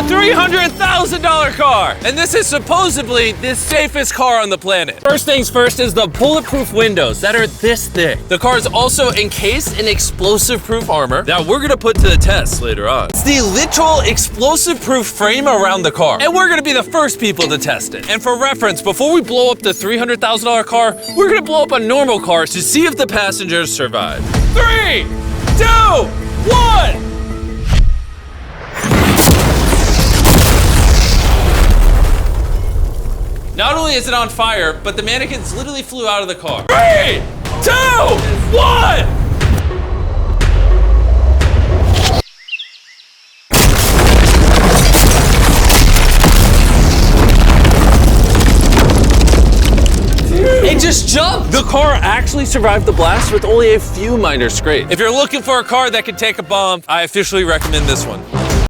$300,000 car. And this is supposedly the safest car on the planet. First things first is the bulletproof windows that are this thick. The car is also encased in explosive-proof armor that we're gonna put to the test later on. It's the literal explosive-proof frame around the car, and we're gonna be the first people to test it. And for reference, before we blow up the $300,000 car, we're gonna blow up a normal car to see if the passengers survive. 3, 2, 1! Not only is it on fire, but the mannequins literally flew out of the car. 3, 2, 1! It just jumped! The car actually survived the blast with only a few minor scrapes. If you're looking for a car that can take a bomb, I officially recommend this one.